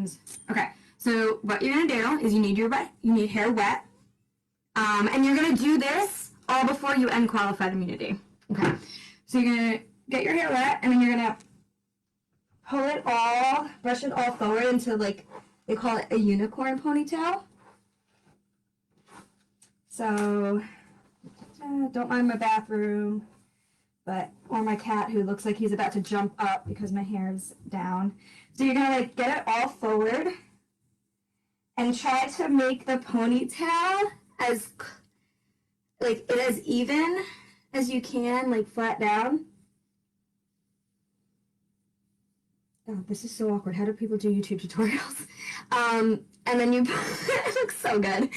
is. Okay, so what you're gonna do is you need hair wet, and you're gonna do this all before you end qualified immunity. Okay, so you're gonna get your hair wet, and then you're gonna pull it all, brush it all forward into like they call it a unicorn ponytail. So don't mind my bathroom, or my cat who looks like he's about to jump up because my hair's down. So you're gonna like get it all forward and try to make the ponytail as even as you can, like flat down. Oh, this is so awkward. How do people do YouTube tutorials? And then it looks so good.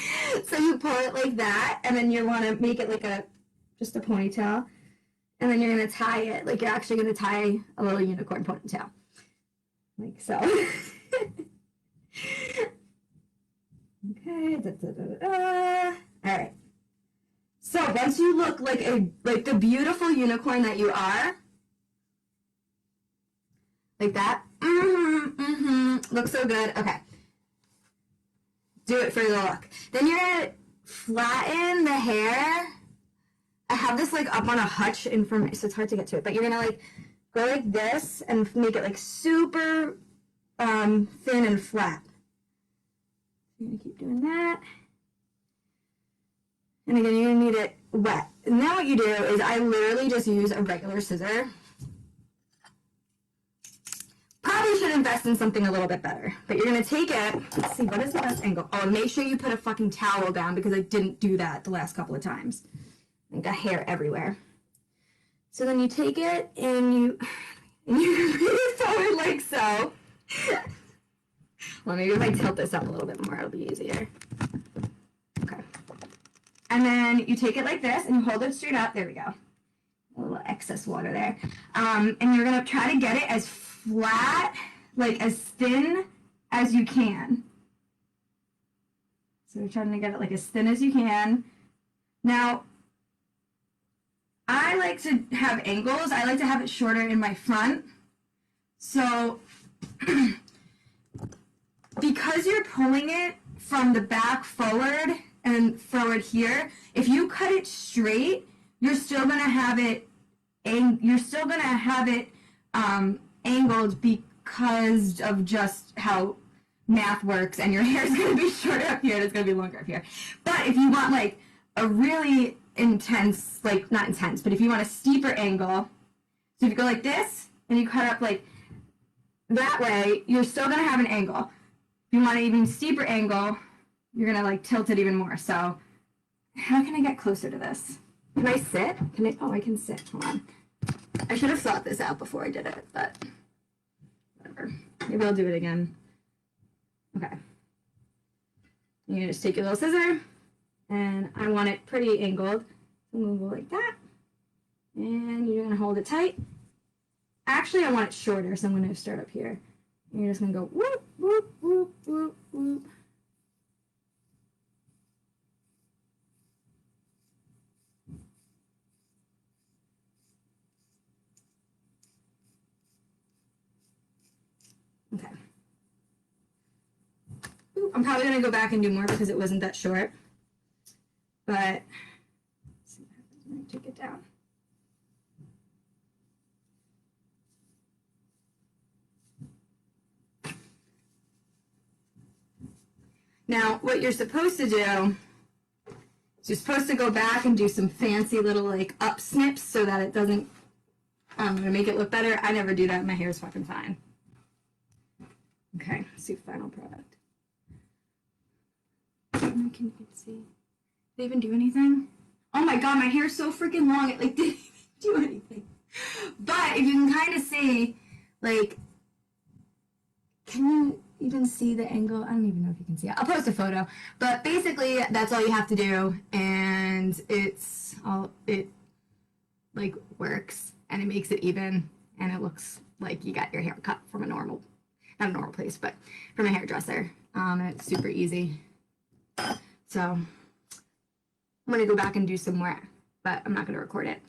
So you pull it like that, and then you want to make it like just a ponytail. And then you're going to tie it, like you're actually going to tie a little unicorn ponytail. Like so. Okay. All right. So once you look like the beautiful unicorn that you are, like that. Looks so good. Okay. Do it for the look. Then you're going to flatten the hair. I have this like up on a hutch in front of me, so it's hard to get to it. But you're going to like go like this and make it like super thin and flat. You're going to keep doing that. And again, you're going to need it wet. And now what you do is I literally just use a regular scissor. Probably should invest in something a little bit better. But you're going to take it. Let's see, what is the best angle? Oh, and make sure you put a fucking towel down because I didn't do that the last couple of times. I got hair everywhere. So then you take it and you bring it forward like so. Well, maybe if I tilt this up a little bit more, it'll be easier. Okay. And then you take it like this and you hold it straight up. There we go. A little excess water there. And you're going to try to get it as flat, like as thin as you can. So you're trying to get it like as thin as you can. Now, I like to have angles. I like to have it shorter in my front. So because you're pulling it from the back forward and forward here, if you cut it straight, you're still gonna have it angled because of just how math works, and your hair is gonna be shorter up here and it's gonna be longer up here. But if you want like a really intense, like not intense, but if you want a steeper angle, so if you go like this and you cut up like that way, you're still gonna have an angle. If you want an even steeper angle, you're gonna like tilt it even more. So how can I get closer to this? Can I sit? Oh, I can sit. Hold on. I should have thought this out before I did it, but whatever. Maybe I'll do it again. Okay. You just take your little scissor, and I want it pretty angled. So I'm gonna go like that, and you're gonna hold it tight. Actually, I want it shorter, so I'm gonna start up here. And you're just gonna go whoop, whoop, whoop, whoop, whoop. Okay. Ooh, I'm probably gonna go back and do more because it wasn't that short. But let's see what happens when I take it down. Now, what you're supposed to do is you're supposed to go back and do some fancy little like up snips so that it doesn't, I'm gonna make it look better. I never do that. My hair is fucking fine. Okay, let's see final product. Can you see? Did they even do anything? Oh my god, my hair is so freaking long. It like didn't even do anything. But if you can kind of see, like, can you even see the angle? I don't even know if you can see it. I'll post a photo. But basically, that's all you have to do, and it like works, and it makes it even, and it looks like you got your hair cut from a normal, not a normal place, but from a hairdresser. And it's super easy. So I'm gonna go back and do some more, but I'm not gonna record it.